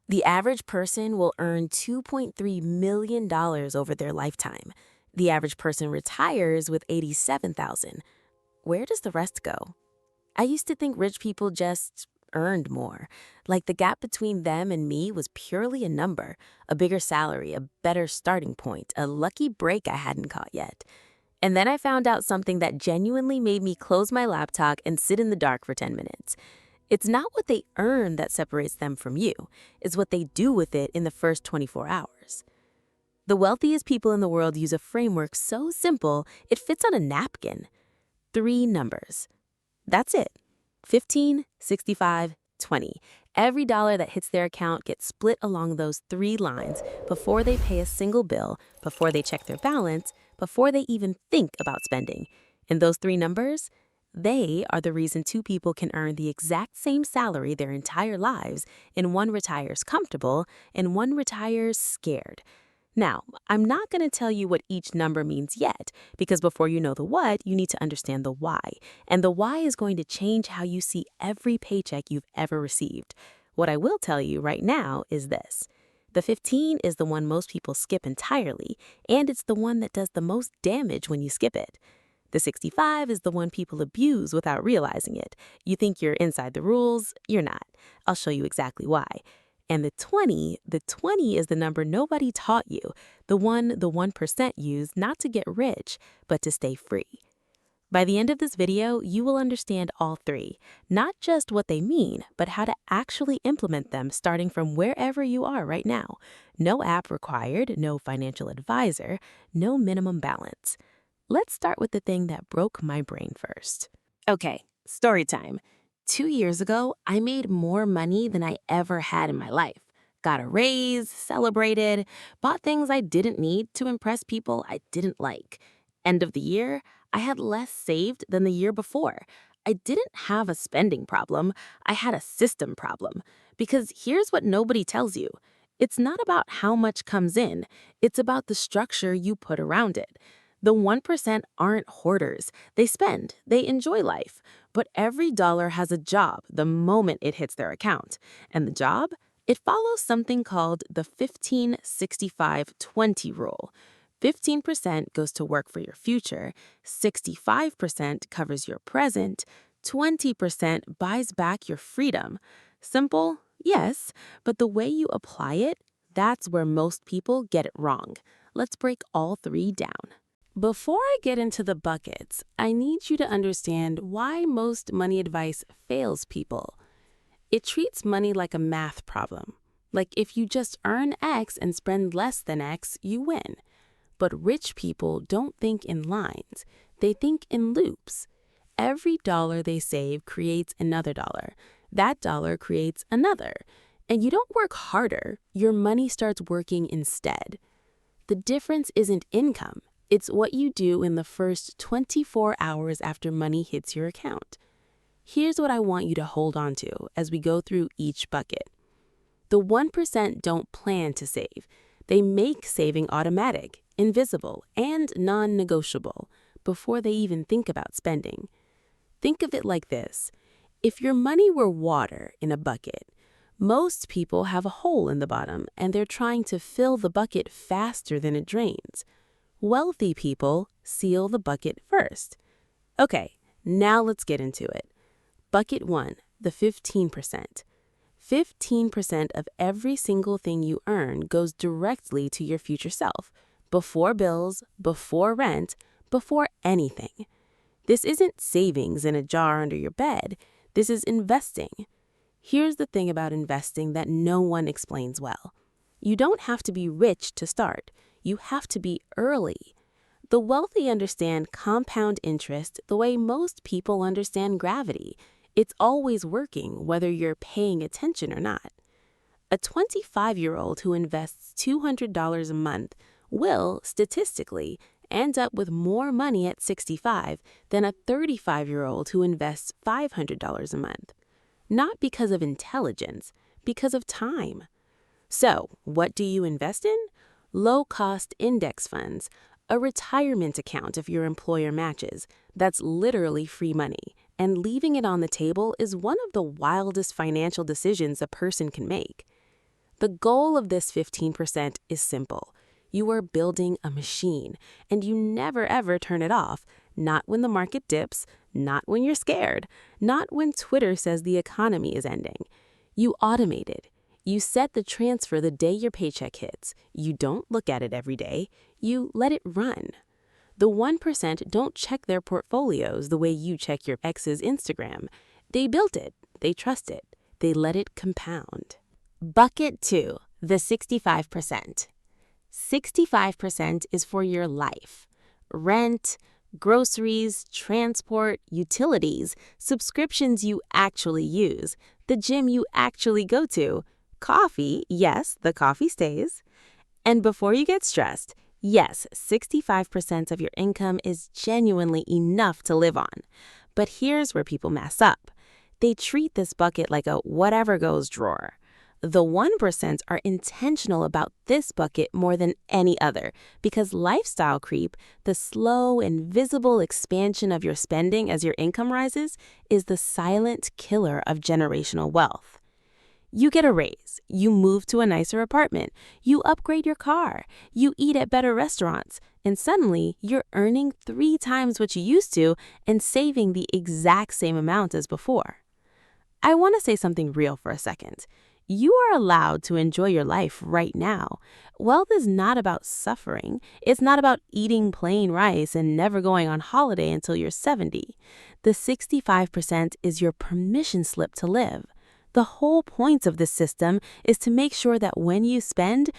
The average person will earn $2.3 million over their lifetime. The average person retires with $87,000. Where does the rest go? I used to think rich people just earned more. Like the gap between them and me was purely a number, a bigger salary, a better starting point, a lucky break I hadn't caught yet. And then I found out something that genuinely made me close my laptop and sit in the dark for 10 minutes. It's not what they earn that separates them from you. It's what they do with it in the first 24 hours. The wealthiest people in the world use a framework so simple it fits on a napkin. 3 numbers. That's it. 15, 65, 20. Every dollar that hits their account gets split along those 3 lines before they pay a single bill, before they check their balance, before they even think about spending. And those 3 numbers, they are the reason 2 people can earn the exact same salary their entire lives, and one retires comfortable and one retires scared. Now, I'm not going to tell you what each number means yet, because before you know the what, you need to understand the why. And the why is going to change how you see every paycheck you've ever received. What I will tell you right now is this. The 15 is the one most people skip entirely, and it's the one that does the most damage when you skip it. The 65 is the one people abuse without realizing it. You think you're inside the rules, you're not. I'll show you exactly why. And the 20 is the number nobody taught you, the one the 1% use not to get rich, but to stay free. By the end of this video, you will understand all 3, not just what they mean, but how to actually implement them starting from wherever you are right now. No app required, no financial advisor, no minimum balance. Let's start with the thing that broke my brain first. Okay, story time. 2 years ago, I made more money than I ever had in my life. Got a raise, celebrated, bought things I didn't need to impress people I didn't like. End of the year, I had less saved than the year before. I didn't have a spending problem, I had a system problem. Because here's what nobody tells you. It's not about how much comes in, it's about the structure you put around it. The 1% aren't hoarders. They spend, they enjoy life. But every dollar has a job the moment it hits their account. And the job? It follows something called the 15-65-20 rule. 15% goes to work for your future, 65% covers your present, 20% buys back your freedom. Simple? Yes, but the way you apply it, that's where most people get it wrong. Let's break all 3 down. Before I get into the buckets, I need you to understand why most money advice fails people. It treats money like a math problem. Like if you just earn X and spend less than X, you win. But rich people don't think in lines. They think in loops. Every dollar they save creates another dollar. That dollar creates another. And you don't work harder. Your money starts working instead. The difference isn't income. It's what you do in the first 24 hours after money hits your account. Here's what I want you to hold on to as we go through each bucket. The 1% don't plan to save. They make saving automatic, invisible, and non-negotiable before they even think about spending. Think of it like this. If your money were water in a bucket, most people have a hole in the bottom and they're trying to fill the bucket faster than it drains. Wealthy people seal the bucket first. Okay, now let's get into it. Bucket 1, the 15%. 15% of every single thing you earn goes directly to your future self, before bills, before rent, before anything. This isn't savings in a jar under your bed. This is investing. Here's the thing about investing that no one explains well. You don't have to be rich to start. You have to be early. The wealthy understand compound interest the way most people understand gravity. It's always working, whether you're paying attention or not. A 25-year-old who invests $200 a month will, statistically, end up with more money at 65 than a 35-year-old who invests $500 a month. Not because of intelligence, because of time. So, what do you invest in? Low-cost index funds, a retirement account if your employer matches. That's literally free money, and leaving it on the table is one of the wildest financial decisions a person can make. The goal of this 15% is simple. You are building a machine, and you never ever turn it off, not when the market dips, not when you're scared, not when Twitter says the economy is ending. You automate it. You set the transfer the day your paycheck hits. You don't look at it every day. You let it run. The 1% don't check their portfolios the way you check your ex's Instagram. They built it. They trust it. They let it compound. Bucket 2, the 65%. 65% is for your life. Rent, groceries, transport, utilities, subscriptions you actually use, the gym you actually go to, coffee, yes, the coffee stays. And before you get stressed, yes, 65% of your income is genuinely enough to live on. But here's where people mess up. They treat this bucket like a whatever goes drawer. The 1% are intentional about this bucket more than any other because lifestyle creep, the slow, invisible expansion of your spending as your income rises, is the silent killer of generational wealth. You get a raise, you move to a nicer apartment, you upgrade your car, you eat at better restaurants, and suddenly you're earning 3 times what you used to and saving the exact same amount as before. I want to say something real for a second. You are allowed to enjoy your life right now. Wealth is not about suffering. It's not about eating plain rice and never going on holiday until you're 70. The 65% is your permission slip to live. The whole point of this system is to make sure that when you spend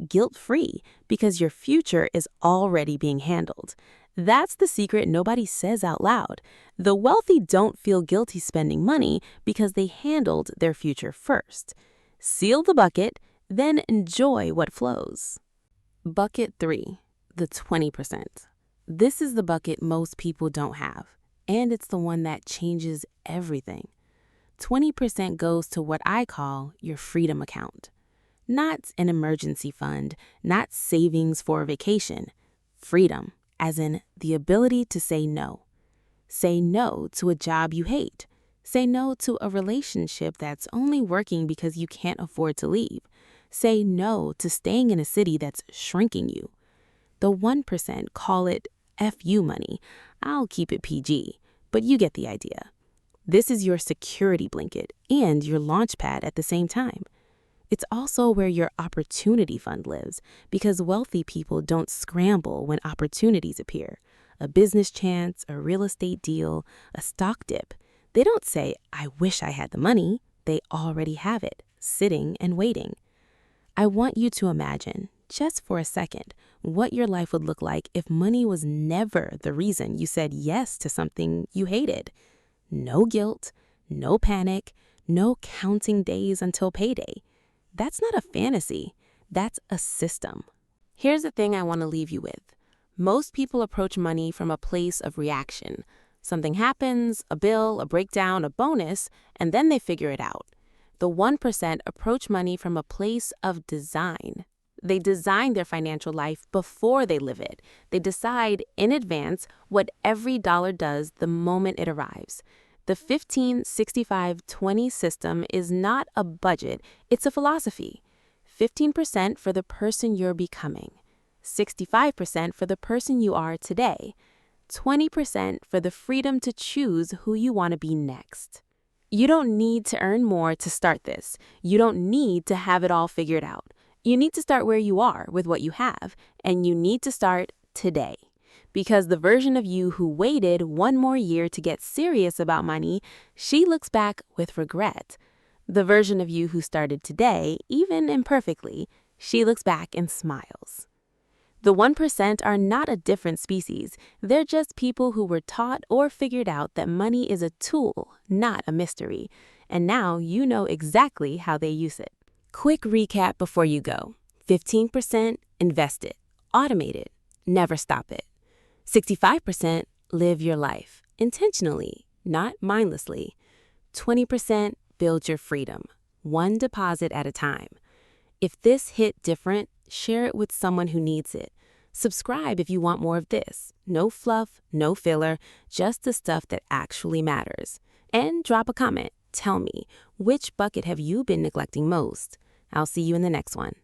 guilt-free because your future is already being handled. That's the secret nobody says out loud. The wealthy don't feel guilty spending money because they handled their future first. Seal the bucket, then enjoy what flows. Bucket 3, the 20%. This is the bucket most people don't have, and it's the one that changes everything. 20% goes to what I call your freedom account. Not an emergency fund, not savings for a vacation. Freedom, as in the ability to say no. Say no to a job you hate. Say no to a relationship that's only working because you can't afford to leave. Say no to staying in a city that's shrinking you. The 1% call it FU money. I'll keep it PG, but you get the idea. This is your security blanket and your launch pad at the same time. It's also where your opportunity fund lives because wealthy people don't scramble when opportunities appear. A business chance, a real estate deal, a stock dip. They don't say, I wish I had the money. They already have it, sitting and waiting. I want you to imagine, just for a second, what your life would look like if money was never the reason you said yes to something you hated. No guilt, no panic, no counting days until payday. That's not a fantasy. That's a system. Here's the thing I want to leave you with. Most people approach money from a place of reaction. Something happens, a bill, a breakdown, a bonus, and then they figure it out. The 1% approach money from a place of design. They design their financial life before they live it. They decide in advance what every dollar does the moment it arrives. The 15-65-20 system is not a budget, it's a philosophy. 15% for the person you're becoming. 65% for the person you are today. 20% for the freedom to choose who you want to be next. You don't need to earn more to start this. You don't need to have it all figured out. You need to start where you are with what you have, and you need to start today. Because the version of you who waited 1 more year to get serious about money, she looks back with regret. The version of you who started today, even imperfectly, she looks back and smiles. The 1% are not a different species. They're just people who were taught or figured out that money is a tool, not a mystery. And now you know exactly how they use it. Quick recap before you go. 15% invest it, automate it, never stop it. 65% live your life intentionally, not mindlessly. 20% build your freedom, 1 deposit at a time. If this hit different, share it with someone who needs it. Subscribe if you want more of this. No fluff, no filler, just the stuff that actually matters. And drop a comment. Tell me, which bucket have you been neglecting most? I'll see you in the next one.